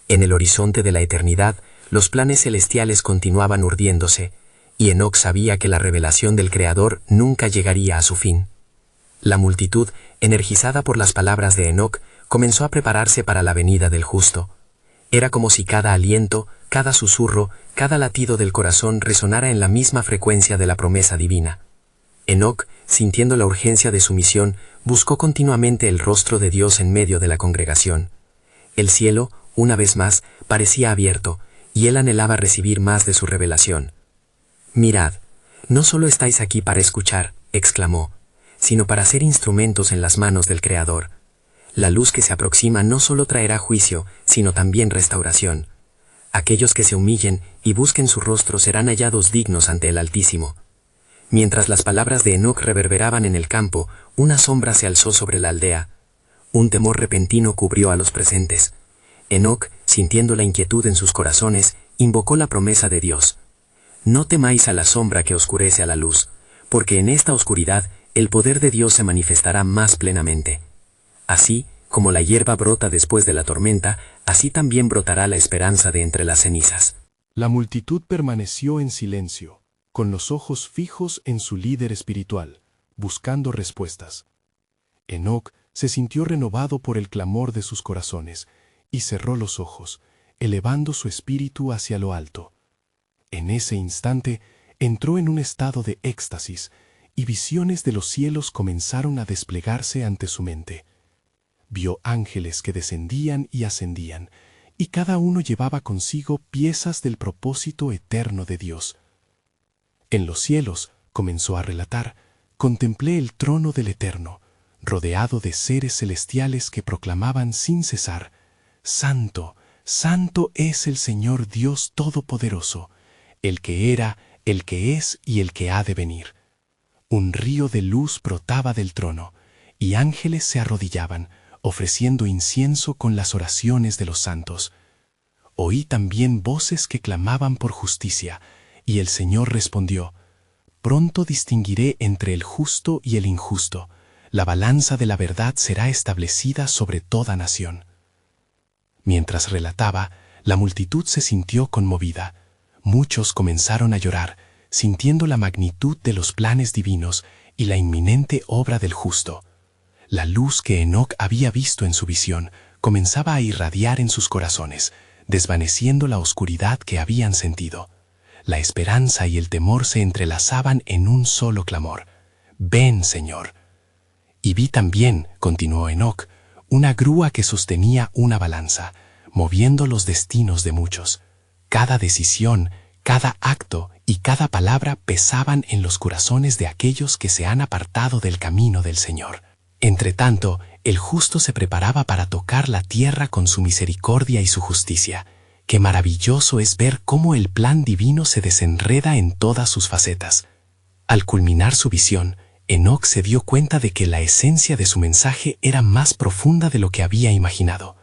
En el horizonte de la eternidad, los planes celestiales continuaban urdiéndose, y Enoc sabía que la revelación del Creador nunca llegaría a su fin. La multitud, energizada por las palabras de Enoc, comenzó a prepararse para la venida del justo. Era como si cada aliento, cada susurro, cada latido del corazón resonara en la misma frecuencia de la promesa divina. Enoc, sintiendo la urgencia de su misión, buscó continuamente el rostro de Dios en medio de la congregación. El cielo, una vez más, parecía abierto, y él anhelaba recibir más de su revelación. «Mirad, no solo estáis aquí para escuchar», exclamó, «sino para ser instrumentos en las manos del Creador. La luz que se aproxima no solo traerá juicio, sino también restauración. Aquellos que se humillen y busquen su rostro serán hallados dignos ante el Altísimo. Mientras las palabras de Enoc reverberaban en el campo, una sombra se alzó sobre la aldea. Un temor repentino cubrió a los presentes. Enoc, sintiendo la inquietud en sus corazones, invocó la promesa de Dios. No temáis a la sombra que oscurece a la luz, porque en esta oscuridad el poder de Dios se manifestará más plenamente. Así, como la hierba brota después de la tormenta, así también brotará la esperanza de entre las cenizas. La multitud permaneció en silencio, con los ojos fijos en su líder espiritual, buscando respuestas. Enoc se sintió renovado por el clamor de sus corazones, y cerró los ojos, elevando su espíritu hacia lo alto. En ese instante entró en un estado de éxtasis, y visiones de los cielos comenzaron a desplegarse ante su mente. Vio ángeles que descendían y ascendían, y cada uno llevaba consigo piezas del propósito eterno de Dios. En los cielos, comenzó a relatar, contemplé el trono del Eterno, rodeado de seres celestiales que proclamaban sin cesar: Santo, Santo es el Señor Dios Todopoderoso, el que era, el que es y el que ha de venir. Un río de luz brotaba del trono, y ángeles se arrodillaban, ofreciendo incienso con las oraciones de los santos. Oí también voces que clamaban por justicia, y el Señor respondió: Pronto distinguiré entre el justo y el injusto, la balanza de la verdad será establecida sobre toda nación. Mientras relataba, la multitud se sintió conmovida. Muchos comenzaron a llorar, sintiendo la magnitud de los planes divinos y la inminente obra del justo. La luz que Enoc había visto en su visión comenzaba a irradiar en sus corazones, desvaneciendo la oscuridad que habían sentido. La esperanza y el temor se entrelazaban en un solo clamor: «Ven, Señor». Y vi también, continuó Enoc, una grúa que sostenía una balanza, moviendo los destinos de muchos. Cada decisión, cada acto y cada palabra pesaban en los corazones de aquellos que se han apartado del camino del Señor. Entretanto, el justo se preparaba para tocar la tierra con su misericordia y su justicia. Qué maravilloso es ver cómo el plan divino se desenreda en todas sus facetas. Al culminar su visión, Enoc se dio cuenta de que la esencia de su mensaje era más profunda de lo que había imaginado.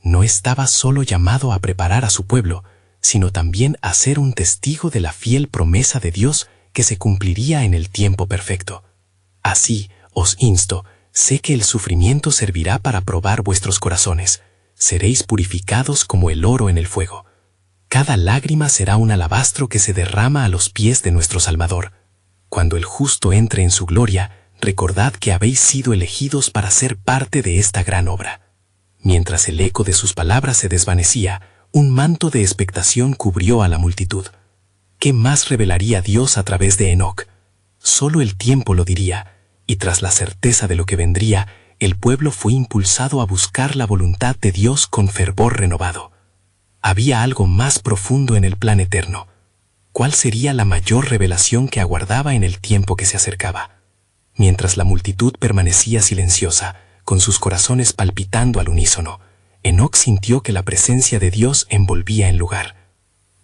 No estaba solo llamado a preparar a su pueblo, sino también a ser un testigo de la fiel promesa de Dios que se cumpliría en el tiempo perfecto. Así, os insto, sé que el sufrimiento servirá para probar vuestros corazones. Seréis purificados como el oro en el fuego. Cada lágrima será un alabastro que se derrama a los pies de nuestro Salvador. Cuando el justo entre en su gloria, recordad que habéis sido elegidos para ser parte de esta gran obra. Mientras el eco de sus palabras se desvanecía, un manto de expectación cubrió a la multitud. ¿Qué más revelaría Dios a través de Enoc? Solo el tiempo lo diría, y tras la certeza de lo que vendría, el pueblo fue impulsado a buscar la voluntad de Dios con fervor renovado. Había algo más profundo en el plan eterno. ¿Cuál sería la mayor revelación que aguardaba en el tiempo que se acercaba? Mientras la multitud permanecía silenciosa, con sus corazones palpitando al unísono, Enoc sintió que la presencia de Dios envolvía el lugar.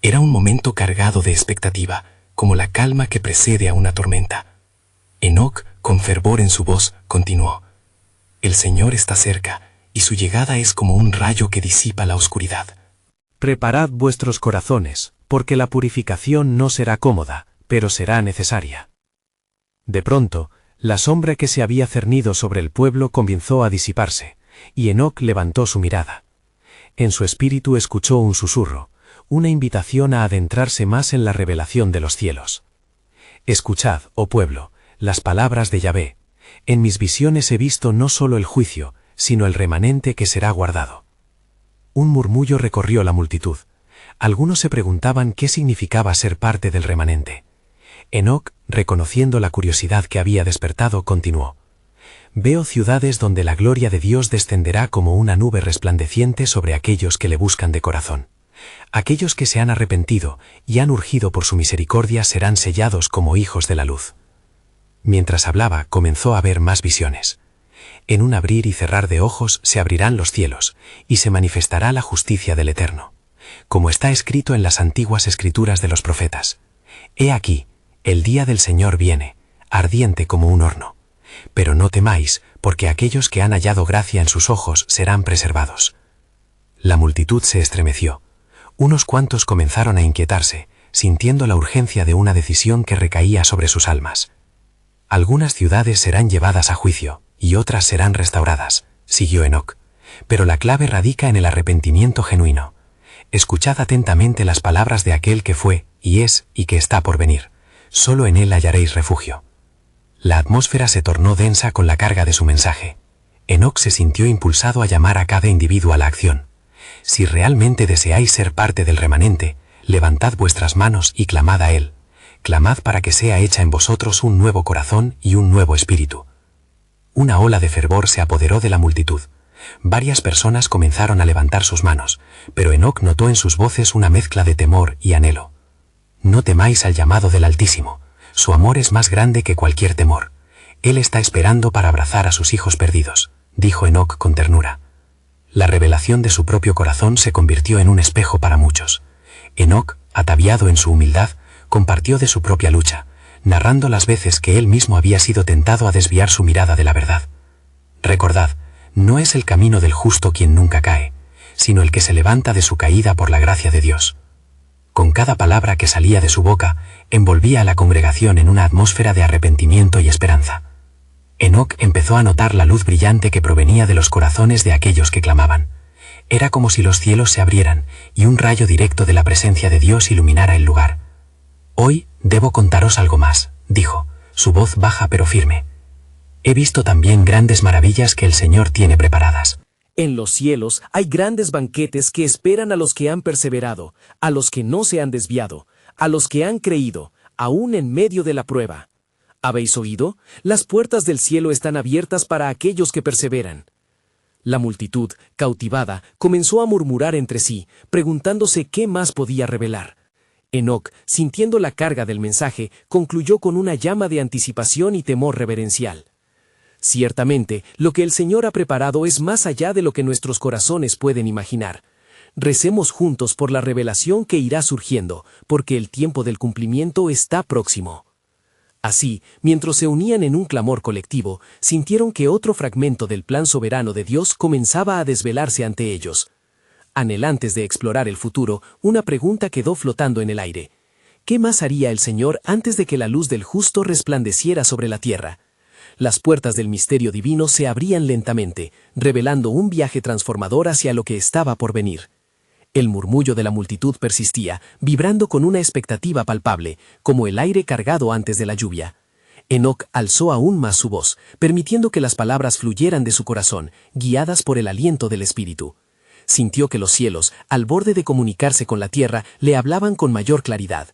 Era un momento cargado de expectativa, como la calma que precede a una tormenta. Enoc, con fervor en su voz, continuó: El Señor está cerca, y su llegada es como un rayo que disipa la oscuridad. Preparad vuestros corazones, porque la purificación no será cómoda, pero será necesaria. De pronto, la sombra que se había cernido sobre el pueblo comenzó a disiparse, y Enoc levantó su mirada. En su espíritu escuchó un susurro, una invitación a adentrarse más en la revelación de los cielos. Escuchad, oh pueblo, las palabras de Yahvé. En mis visiones he visto no solo el juicio, sino el remanente que será guardado. Un murmullo recorrió la multitud. Algunos se preguntaban qué significaba ser parte del remanente. Enoc, reconociendo la curiosidad que había despertado, continuó: Veo ciudades donde la gloria de Dios descenderá como una nube resplandeciente sobre aquellos que le buscan de corazón. Aquellos que se han arrepentido y han urgido por su misericordia serán sellados como hijos de la luz. Mientras hablaba, comenzó a ver más visiones. En un abrir y cerrar de ojos se abrirán los cielos, y se manifestará la justicia del Eterno. como está escrito en las antiguas escrituras de los profetas. He aquí, el día del Señor viene, ardiente como un horno. Pero no temáis, porque aquellos que han hallado gracia en sus ojos serán preservados. La multitud se estremeció. Unos cuantos comenzaron a inquietarse, sintiendo la urgencia de una decisión que recaía sobre sus almas. Algunas ciudades serán llevadas a juicio, y otras serán restauradas, siguió Enoc. Pero la clave radica en el arrepentimiento genuino. Escuchad atentamente las palabras de aquel que fue, y es, y que está por venir. Solo en él hallaréis refugio. La atmósfera se tornó densa con la carga de su mensaje. Enoc se sintió impulsado a llamar a cada individuo a la acción. Si realmente deseáis ser parte del remanente, levantad vuestras manos y clamad a él. Clamad para que sea hecha en vosotros un nuevo corazón y un nuevo espíritu. Una ola de fervor se apoderó de la multitud. Varias personas comenzaron a levantar sus manos, pero Enoc notó en sus voces una mezcla de temor y anhelo. No temáis al llamado del Altísimo. Su amor es más grande que cualquier temor. Él está esperando para abrazar a sus hijos perdidos, dijo Enoc con ternura. La revelación de su propio corazón se convirtió en un espejo para muchos. Enoc, ataviado en su humildad, compartió de su propia lucha, narrando las veces que él mismo había sido tentado a desviar su mirada de la verdad. Recordad, no es el camino del justo quien nunca cae, sino el que se levanta de su caída por la gracia de Dios. Con cada palabra que salía de su boca, envolvía a la congregación en una atmósfera de arrepentimiento y esperanza. Enoc empezó a notar la luz brillante que provenía de los corazones de aquellos que clamaban. Era como si los cielos se abrieran y un rayo directo de la presencia de Dios iluminara el lugar. Hoy debo contaros algo más, dijo, su voz baja pero firme. He visto también grandes maravillas que el Señor tiene preparadas. En los cielos hay grandes banquetes que esperan a los que han perseverado, a los que no se han desviado, a los que han creído, aún en medio de la prueba. ¿Habéis oído? Las puertas del cielo están abiertas para aquellos que perseveran. La multitud, cautivada, comenzó a murmurar entre sí, preguntándose qué más podía revelar. Enoc, sintiendo la carga del mensaje, concluyó con una llama de anticipación y temor reverencial. Ciertamente, lo que el Señor ha preparado es más allá de lo que nuestros corazones pueden imaginar. Recemos juntos por la revelación que irá surgiendo, porque el tiempo del cumplimiento está próximo. Así, mientras se unían en un clamor colectivo, sintieron que otro fragmento del plan soberano de Dios comenzaba a desvelarse ante ellos. Anhelantes de explorar el futuro, una pregunta quedó flotando en el aire. ¿Qué más haría el Señor antes de que la luz del justo resplandeciera sobre la tierra? Las puertas del misterio divino se abrían lentamente, revelando un viaje transformador hacia lo que estaba por venir. El murmullo de la multitud persistía, vibrando con una expectativa palpable, como el aire cargado antes de la lluvia. Enoc alzó aún más su voz, permitiendo que las palabras fluyeran de su corazón, guiadas por el aliento del Espíritu. Sintió que los cielos, al borde de comunicarse con la tierra, le hablaban con mayor claridad.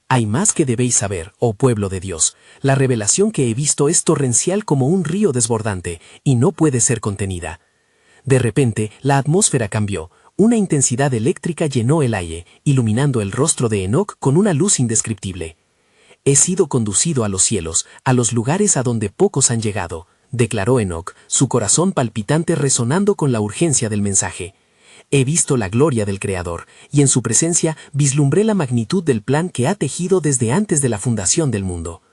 Hay más que debéis saber, oh pueblo de Dios. La revelación que he visto es torrencial como un río desbordante, y no puede ser contenida. De repente, la atmósfera cambió. Una intensidad eléctrica llenó el aire, iluminando el rostro de Enoc con una luz indescriptible. He sido conducido a los cielos, a los lugares a donde pocos han llegado, declaró Enoc, su corazón palpitante resonando con la urgencia del mensaje. He visto la gloria del Creador, y en su presencia vislumbré la magnitud del plan que ha tejido desde antes de la fundación del mundo.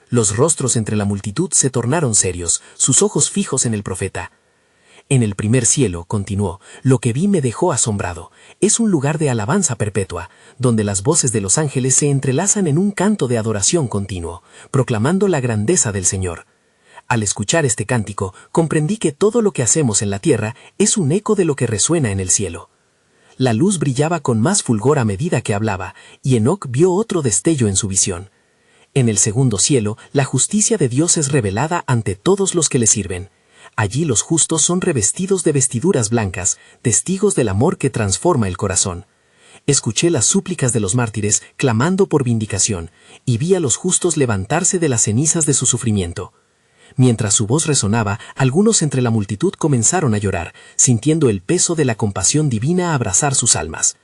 Los rostros entre la multitud se tornaron serios, sus ojos fijos en el profeta. En el primer cielo, continuó, lo que vi me dejó asombrado. Es un lugar de alabanza perpetua, donde las voces de los ángeles se entrelazan en un canto de adoración continuo, proclamando la grandeza del Señor. Al escuchar este cántico, comprendí que todo lo que hacemos en la tierra es un eco de lo que resuena en el cielo. La luz brillaba con más fulgor a medida que hablaba, y Enoc vio otro destello en su visión. En el segundo cielo, la justicia de Dios es revelada ante todos los que le sirven. Allí los justos son revestidos de vestiduras blancas, testigos del amor que transforma el corazón. Escuché las súplicas de los mártires clamando por vindicación, y vi a los justos levantarse de las cenizas de su sufrimiento. Mientras su voz resonaba, algunos entre la multitud comenzaron a llorar, sintiendo el peso de la compasión divina abrazar sus almas.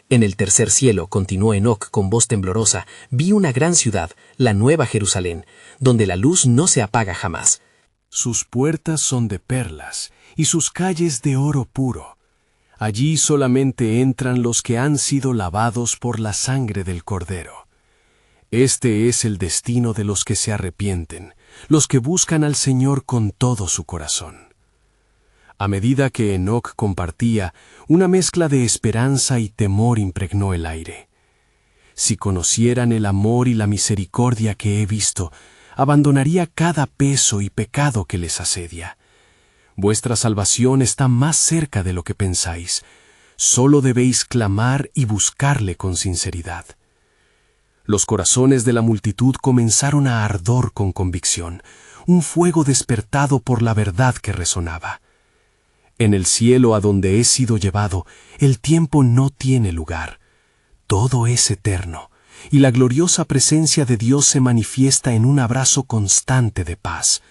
En el tercer cielo, continuó Enoc con voz temblorosa, vi una gran ciudad, la Nueva Jerusalén, donde la luz no se apaga jamás. Sus puertas son de perlas y sus calles de oro puro. Allí solamente entran los que han sido lavados por la sangre del Cordero. Este es el destino de los que se arrepienten, los que buscan al Señor con todo su corazón. A medida que Enoc compartía, una mezcla de esperanza y temor impregnó el aire. Si conocieran el amor y la misericordia que he visto, abandonaría cada peso y pecado que les asedia. Vuestra salvación está más cerca de lo que pensáis. Solo debéis clamar y buscarle con sinceridad. Los corazones de la multitud comenzaron a ardor con convicción, un fuego despertado por la verdad que resonaba. En el cielo a donde he sido llevado, el tiempo no tiene lugar. Todo es eterno, y la gloriosa presencia de Dios se manifiesta en un abrazo constante de paz.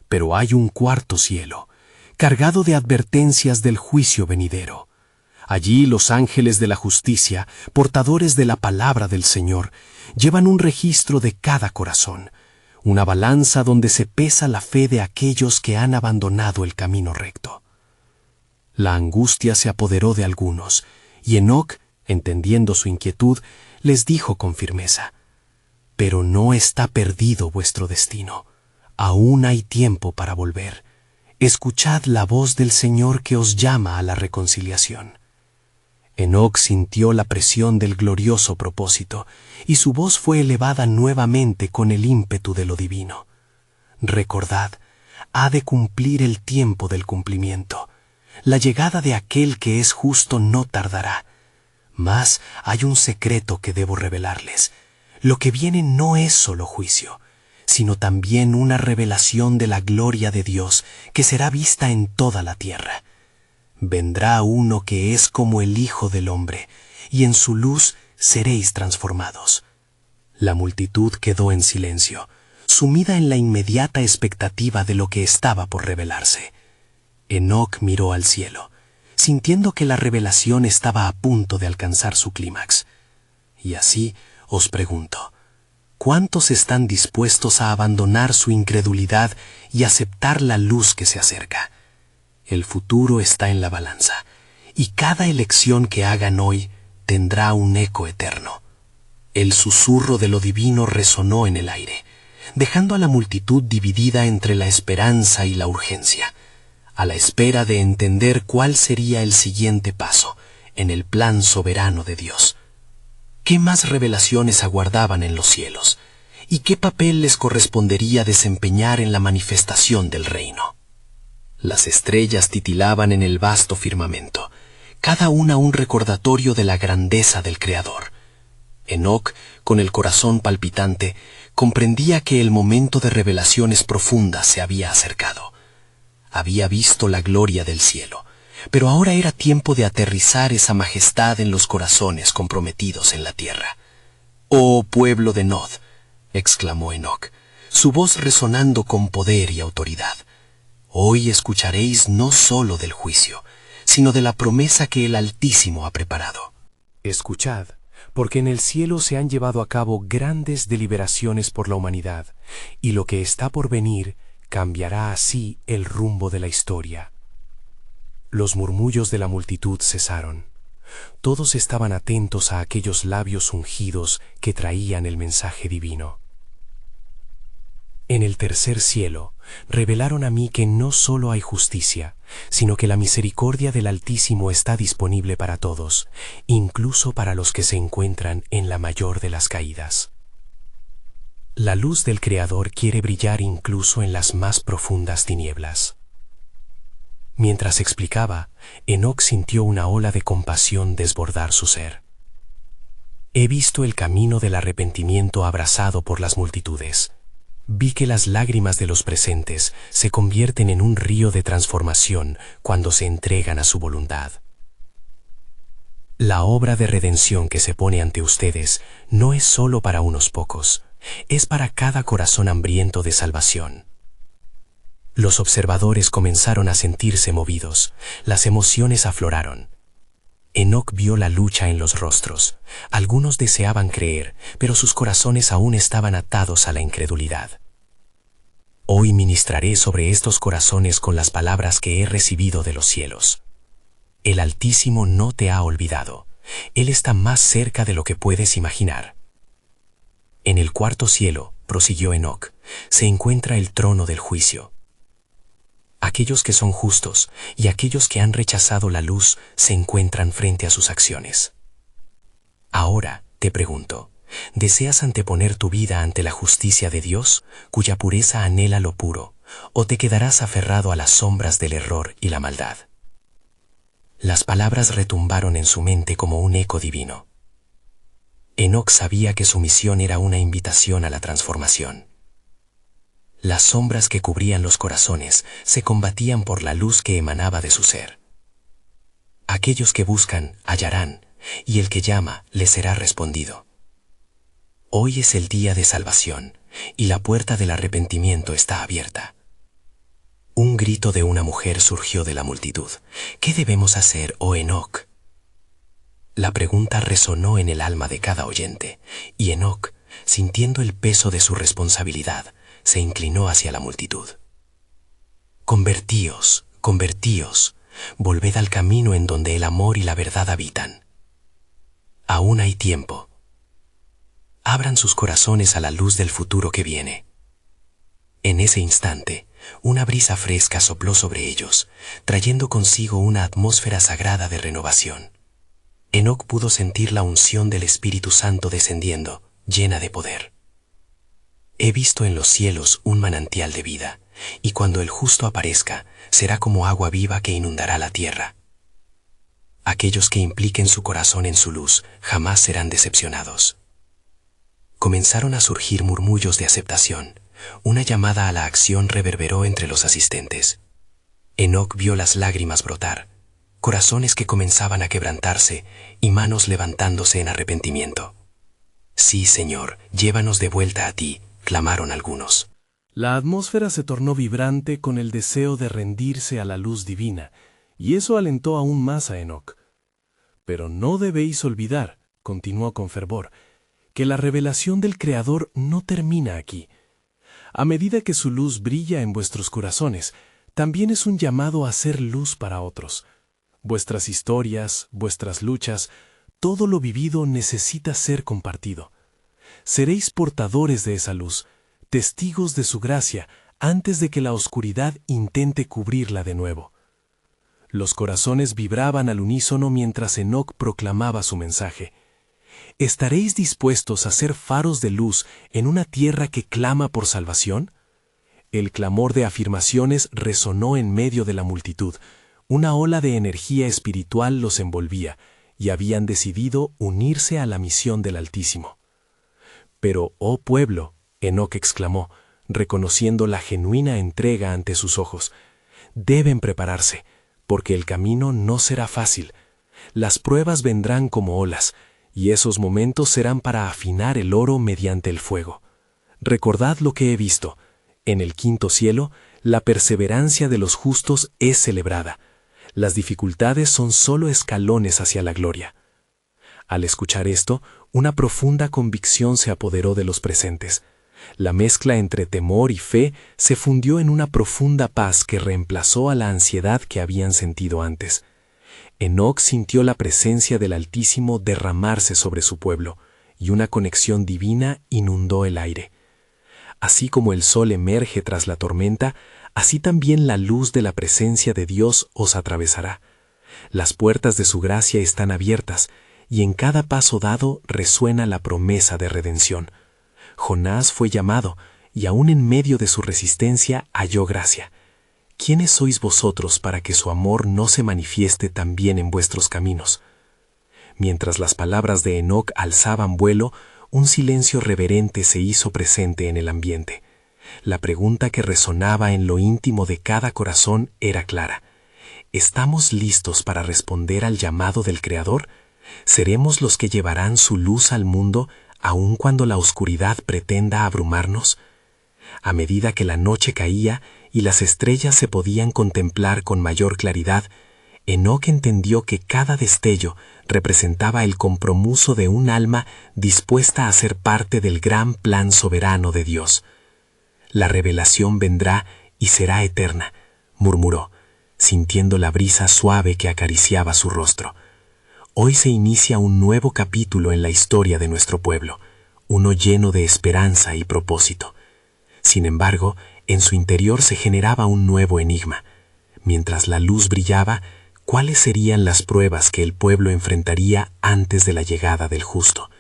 Pero hay un cuarto cielo, cargado de advertencias del juicio venidero. Allí los ángeles de la justicia, portadores de la palabra del Señor, llevan un registro de cada corazón, una balanza donde se pesa la fe de aquellos que han abandonado el camino recto. La angustia se apoderó de algunos, y Enoc, entendiendo su inquietud, les dijo con firmeza: «Pero no está perdido vuestro destino. Aún hay tiempo para volver. Escuchad la voz del Señor que os llama a la reconciliación». Enoc sintió la presión del glorioso propósito, y su voz fue elevada nuevamente con el ímpetu de lo divino. «Recordad, ha de cumplir el tiempo del cumplimiento. La llegada de aquel que es justo no tardará. Mas hay un secreto que debo revelarles. Lo que viene no es solo juicio, sino también una revelación de la gloria de Dios que será vista en toda la tierra. Vendrá uno que es como el Hijo del Hombre, y en su luz seréis transformados». La multitud quedó en silencio, sumida en la inmediata expectativa de lo que estaba por revelarse. Enoc miró al cielo, sintiendo que la revelación estaba a punto de alcanzar su clímax. Y así os pregunto, ¿cuántos están dispuestos a abandonar su incredulidad y aceptar la luz que se acerca? El futuro está en la balanza, y cada elección que hagan hoy tendrá un eco eterno. El susurro de lo divino resonó en el aire, dejando a la multitud dividida entre la esperanza y la urgencia, a la espera de entender cuál sería el siguiente paso en el plan soberano de Dios. ¿Qué más revelaciones aguardaban en los cielos? ¿Y qué papel les correspondería desempeñar en la manifestación del reino? Las estrellas titilaban en el vasto firmamento, cada una un recordatorio de la grandeza del Creador. Enoc, con el corazón palpitante, comprendía que el momento de revelaciones profundas se había acercado. Había visto la gloria del cielo, pero ahora era tiempo de aterrizar esa majestad en los corazones comprometidos en la tierra. «¡Oh pueblo de Nod!», exclamó Enoc, su voz resonando con poder y autoridad. «Hoy escucharéis no solo del juicio, sino de la promesa que el Altísimo ha preparado». Escuchad, porque en el cielo se han llevado a cabo grandes deliberaciones por la humanidad, y lo que está por venir cambiará así el rumbo de la historia. Los murmullos de la multitud cesaron. Todos estaban atentos a aquellos labios ungidos que traían el mensaje divino. En el tercer cielo revelaron a mí que no solo hay justicia, sino que la misericordia del Altísimo está disponible para todos, incluso para los que se encuentran en la mayor de las caídas. La luz del Creador quiere brillar incluso en las más profundas tinieblas. Mientras explicaba, Enoc sintió una ola de compasión desbordar su ser. He visto el camino del arrepentimiento abrazado por las multitudes. Vi que las lágrimas de los presentes se convierten en un río de transformación cuando se entregan a su voluntad. La obra de redención que se pone ante ustedes no es solo para unos pocos, es para cada corazón hambriento de salvación. Los observadores comenzaron a sentirse movidos, las emociones afloraron. Enoc vio la lucha en los rostros. Algunos deseaban creer, pero sus corazones aún estaban atados a la incredulidad. Hoy ministraré sobre estos corazones con las palabras que he recibido de los cielos. El Altísimo no te ha olvidado. Él está más cerca de lo que puedes imaginar. En el cuarto cielo, prosiguió Enoc, se encuentra el trono del juicio. Aquellos que son justos y aquellos que han rechazado la luz se encuentran frente a sus acciones. Ahora, te pregunto, ¿deseas anteponer tu vida ante la justicia de Dios, cuya pureza anhela lo puro, o te quedarás aferrado a las sombras del error y la maldad? Las palabras retumbaron en su mente como un eco divino. Enoc sabía que su misión era una invitación a la transformación. Las sombras que cubrían los corazones se combatían por la luz que emanaba de su ser. Aquellos que buscan, hallarán, y el que llama, le será respondido. Hoy es el día de salvación, y la puerta del arrepentimiento está abierta. Un grito de una mujer surgió de la multitud. ¿Qué debemos hacer, oh Enoc? La pregunta resonó en el alma de cada oyente, y Enoc, sintiendo el peso de su responsabilidad, se inclinó hacia la multitud. Convertíos, convertíos, volved al camino en donde el amor y la verdad habitan. Aún hay tiempo. Abran sus corazones a la luz del futuro que viene. En ese instante, una brisa fresca sopló sobre ellos, trayendo consigo una atmósfera sagrada de renovación. Enoc pudo sentir la unción del Espíritu Santo descendiendo, llena de poder. He visto en los cielos un manantial de vida, y cuando el justo aparezca, será como agua viva que inundará la tierra. Aquellos que impliquen su corazón en su luz jamás serán decepcionados. Comenzaron a surgir murmullos de aceptación. Una llamada a la acción reverberó entre los asistentes. Enoc vio las lágrimas brotar, corazones que comenzaban a quebrantarse y manos levantándose en arrepentimiento. Sí, Señor, llévanos de vuelta a ti, clamaron algunos. La atmósfera se tornó vibrante con el deseo de rendirse a la luz divina, y eso alentó aún más a Enoc. Pero no debéis olvidar, continuó con fervor, que la revelación del Creador no termina aquí. A medida que su luz brilla en vuestros corazones, también es un llamado a ser luz para otros. Vuestras historias, vuestras luchas, todo lo vivido necesita ser compartido. Seréis portadores de esa luz, testigos de su gracia, antes de que la oscuridad intente cubrirla de nuevo. Los corazones vibraban al unísono mientras Enoc proclamaba su mensaje. ¿Estaréis dispuestos a ser faros de luz en una tierra que clama por salvación? El clamor de afirmaciones resonó en medio de la multitud. Una ola de energía espiritual los envolvía, y habían decidido unirse a la misión del Altísimo. Pero, oh pueblo, Enoc exclamó, reconociendo la genuina entrega ante sus ojos, deben prepararse, porque el camino no será fácil. Las pruebas vendrán como olas, y esos momentos serán para afinar el oro mediante el fuego. Recordad lo que he visto. En el quinto cielo, la perseverancia de los justos es celebrada. Las dificultades son solo escalones hacia la gloria. Al escuchar esto, una profunda convicción se apoderó de los presentes. La mezcla entre temor y fe se fundió en una profunda paz que reemplazó a la ansiedad que habían sentido antes. Enoc sintió la presencia del Altísimo derramarse sobre su pueblo, y una conexión divina inundó el aire. Así como el sol emerge tras la tormenta, así también la luz de la presencia de Dios os atravesará. Las puertas de su gracia están abiertas, y en cada paso dado resuena la promesa de redención. Jonás fue llamado, y aún en medio de su resistencia halló gracia. ¿Quiénes sois vosotros para que su amor no se manifieste también en vuestros caminos? Mientras las palabras de Enoc alzaban vuelo, un silencio reverente se hizo presente en el ambiente. La pregunta que resonaba en lo íntimo de cada corazón era clara. ¿Estamos listos para responder al llamado del Creador? ¿Seremos los que llevarán su luz al mundo, aun cuando la oscuridad pretenda abrumarnos? A medida que la noche caía y las estrellas se podían contemplar con mayor claridad, Enoc entendió que cada destello representaba el compromiso de un alma dispuesta a ser parte del gran plan soberano de Dios. La revelación vendrá y será eterna, murmuró. sintiendo la brisa suave que acariciaba su rostro. Hoy se inicia un nuevo capítulo en la historia de nuestro pueblo, uno lleno de esperanza y propósito. Sin embargo, en su interior se generaba un nuevo enigma. Mientras la luz brillaba, ¿cuáles serían las pruebas que el pueblo enfrentaría antes de la llegada del justo?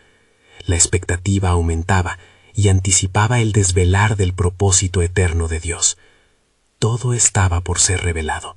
La expectativa aumentaba y anticipaba el desvelar del propósito eterno de Dios. Todo estaba por ser revelado.